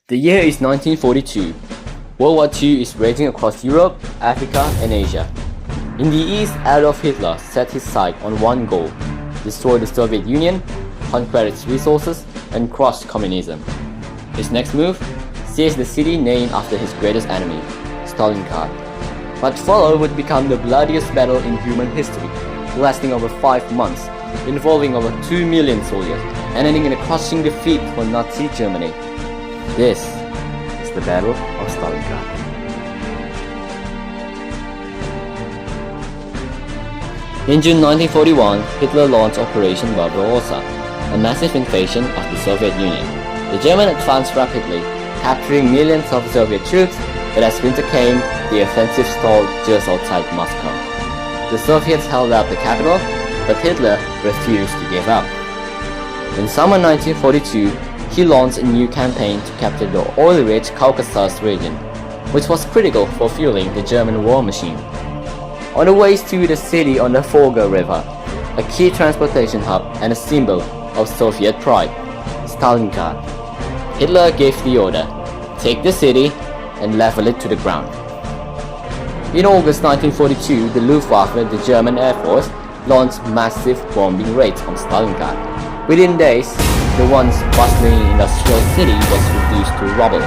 The year is 1942. World War II is raging across Europe, Africa, and Asia. In the East, Adolf Hitler set his sight on one goal: destroy the Soviet Union, conquer its resources, and crush communism. His next move? Seize the city named after his greatest enemy, Stalingrad. What followed would become the bloodiest battle in human history, lasting over 5 months, involving over 2 million soldiers, and ending in a crushing defeat for Nazi Germany. This is the Battle of Stalingrad. In June 1941, Hitler launched Operation Barbarossa, a massive invasion of the Soviet Union. The Germans advanced rapidly, capturing millions of Soviet troops, but as winter came, the offensive stalled just outside Moscow. The Soviets held out the capital, but Hitler refused to give up. In summer 1942, he launched a new campaign to capture the oil-rich Caucasus region, which was critical for fueling the German war machine. On the way to the city on the Volga River, a key transportation hub and a symbol of Soviet pride, Stalingrad, Hitler gave the order: take the city and level it to the ground. In August 1942, the Luftwaffe, the German Air Force, launched massive bombing raids on Stalingrad. Within days, the once bustling industrial city was reduced to rubble.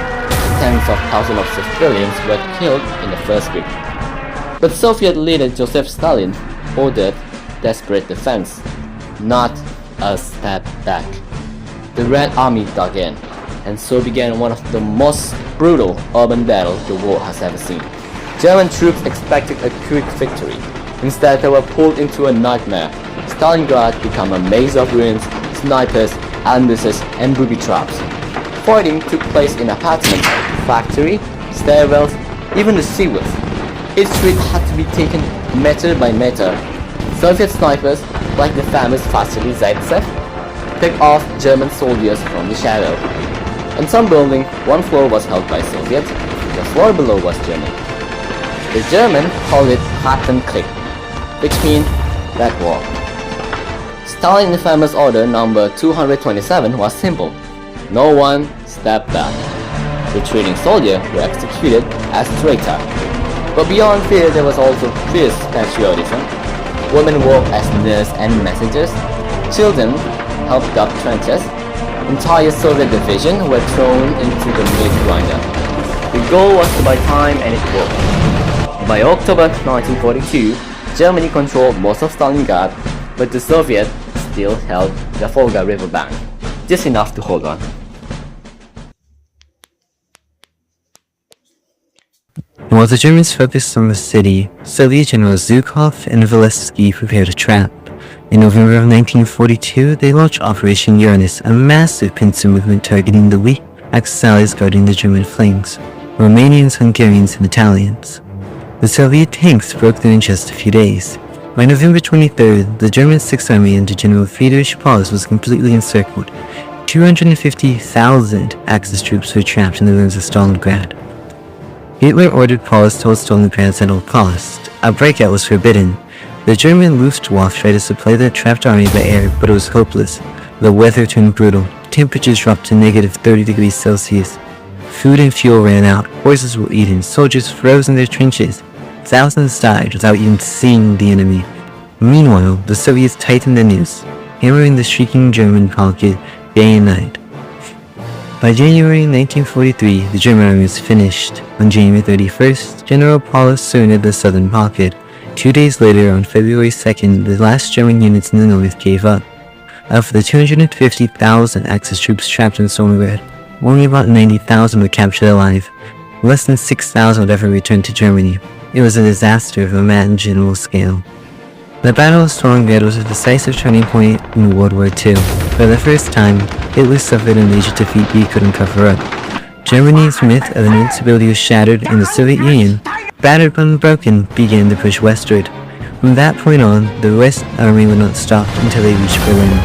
Tens of thousands of civilians were killed in the first week. But Soviet leader Joseph Stalin ordered desperate defense, not a step back. The Red Army dug in, and so began one of the most brutal urban battles the world has ever seen. German troops expected a quick victory. Instead, they were pulled into a nightmare. Stalingrad became a maze of ruins, snipers, ambushes, and booby traps. Fighting took place in apartments, factories, stairwells, even the sewers. Each street had to be taken meter by meter. Soviet snipers, like the famous Vasily Zaitsev, picked off German soldiers from the shadow. In some buildings, one floor was held by Soviets, the floor below was German. The German called it Click, which means Red War. Stalin's infamous order number 227 was simple: no one step back. Retreating soldiers were executed as traitors. But beyond fear, there was also fierce patriotism. Women worked as nurses and messengers. Children helped up trenches. Entire Soviet division were thrown into the meat grinder. The goal was to buy time, and it worked. By October 1942, Germany controlled most of Stalingrad, but the Soviets still held the Volga River bank, just enough to hold on. While the Germans focused on the city, Soviet generals Zhukov and Valesky prepared a trap. In November of 1942, they launched Operation Uranus, a massive pincer movement targeting the weak Axis guarding the German flanks: Romanians, Hungarians, and Italians. The Soviet tanks broke through in just a few days. By November 23rd, the German Sixth Army under General Friedrich Paulus was completely encircled. 250,000 Axis troops were trapped in the ruins of Stalingrad. Hitler ordered Paulus to hold Stalingrad at all costs. A breakout was forbidden. The German Luftwaffe tried to supply the trapped army by air, but it was hopeless. The weather turned brutal. Temperatures dropped to negative 30 degrees Celsius. Food and fuel ran out. Horses were eaten. Soldiers froze in their trenches. Thousands died without even seeing the enemy. Meanwhile, the Soviets tightened the noose, hammering the shrieking German pocket day and night. By January 1943, the German army was finished. On January 31st, General Paulus surrendered the southern pocket. 2 days later, on February 2nd, the last German units in the north gave up. Of the 250,000 Axis troops trapped in Stalingrad, only about 90,000 were captured alive. Less than 6,000 would ever return to Germany. It was a disaster of imaginable scale. The Battle of Stalingrad was a decisive turning point in World War II. For the first time, Hitler suffered a major defeat he couldn't cover up. Germany's myth of invincibility was shattered, and the Soviet Union, battered but unbroken, began to push westward. From that point on, the West Army would not stop until they reached Berlin.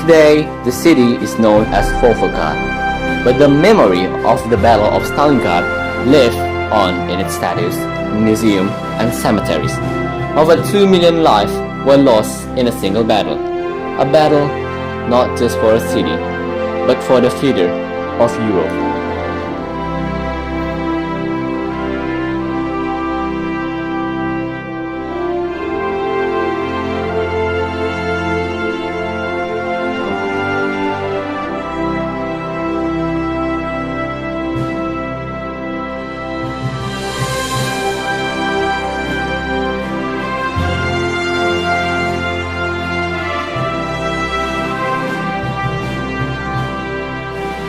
Today, the city is known as Volgograd, but the memory of the Battle of Stalingrad lives on in its statues, museum, and cemeteries. Over 2 million lives were lost in a single battle. A battle not just for a city, but for the future of Europe.